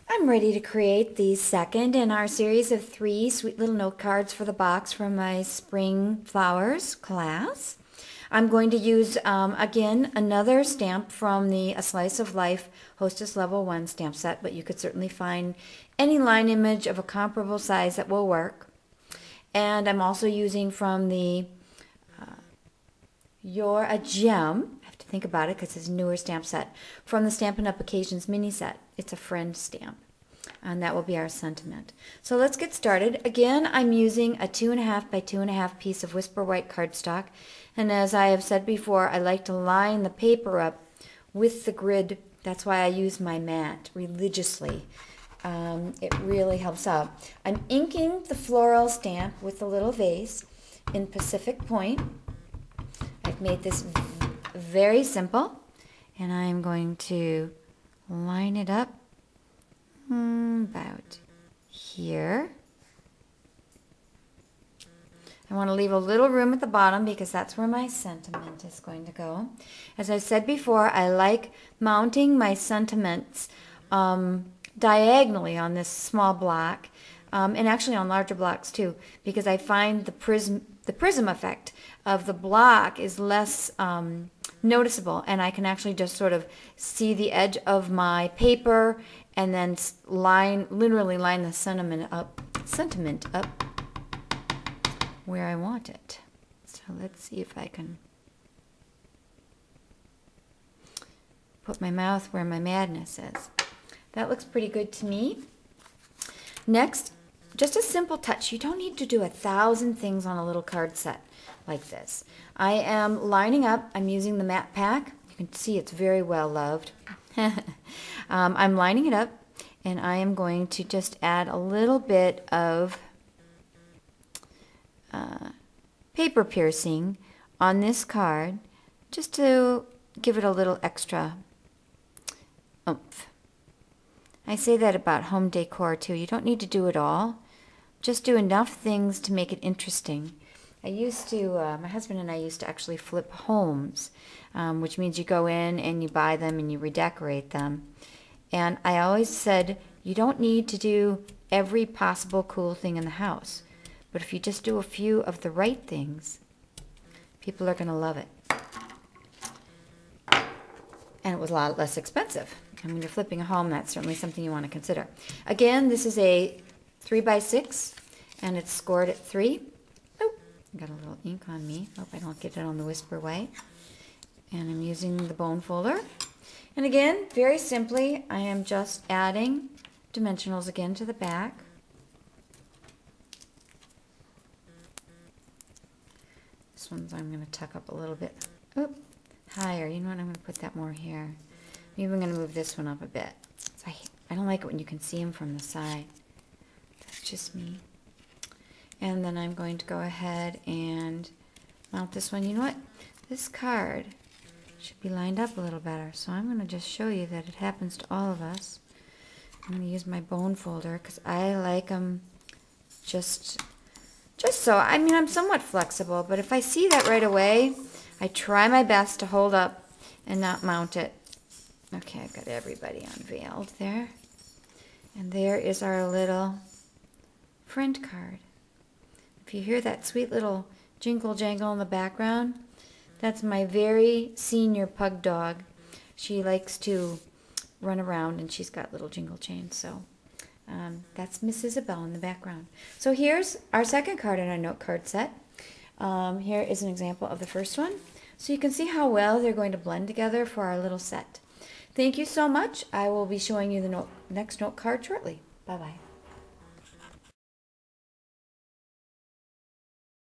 I'm ready to create the second in our series of 3 sweet little note cards for the box from my Spring Flowers class. I'm going to use, again, another stamp from the A Slice of Life Hostess Level 1 stamp set, but you could certainly find any line image of a comparable size that will work. And I'm also using from the You're a Gem. I have to think about it because it's a newer stamp set. From the Stampin' Up! Occasions mini set. It's a friend stamp. And that will be our sentiment. So let's get started. Again, I'm using a 2.5 by 2.5 piece of Whisper White cardstock. And as I have said before, I like to line the paper up with the grid. That's why I use my mat religiously. It really helps out. I'm inking the floral stamp with a little vase in Pacific Point. I've made this very simple, and I'm going to line it up about here. I want to leave a little room at the bottom because that's where my sentiment is going to go. As I said before, I like mounting my sentiments diagonally on this small block, and actually on larger blocks too, because I find the prism effect of the block is less noticeable, and I can actually just sort of see the edge of my paper and then literally line the sentiment up where I want it. So let's see if I can put my mouth where my madness is. That looks pretty good to me. Next, just a simple touch. You don't need to do 1,000 things on a little card set like this. I am lining up. I'm using the matte pack. You can see it's very well loved. I'm lining it up, and I am going to just add a little bit of paper piercing on this card just to give it a little extra oomph. I say that about home decor too. You don't need to do it all. Just do enough things to make it interesting. I used to, my husband and I used to actually flip homes, which means you go in and you buy them and you redecorate them. And I always said, you don't need to do every possible cool thing in the house. But if you just do a few of the right things, people are going to love it. And it was a lot less expensive. And when you're flipping a home, that's certainly something you want to consider. Again, this is a 3 by 6, and it's scored at 3. Oh, I got a little ink on me. Hope I don't get it on the Whisper White. And I'm using the bone folder. And again, very simply, I am just adding dimensionals again to the back. This one's I'm going to tuck up a little bit. Oop, higher. You know what? I'm going to put that more here. Maybe I'm going to move this one up a bit. So I don't like it when you can see them from the side. That's just me. And then I'm going to go ahead and mount this one. You know what? This card should be lined up a little better. So I'm going to just show you that it happens to all of us. I'm going to use my bone folder because I like them just so. I mean, I'm somewhat flexible, but if I see that right away, I try my best to hold up and not mount it. Okay, I've got everybody unveiled there. And there is our little friend card. If you hear that sweet little jingle jangle in the background, that's my very senior pug dog. She likes to run around, and she's got little jingle chains. So that's Miss Isabel in the background. So here's our second card in our note card set. Here is an example of the first one. So you can see how well they're going to blend together for our little set. Thank you so much. I will be showing you the next note card shortly. Bye-bye.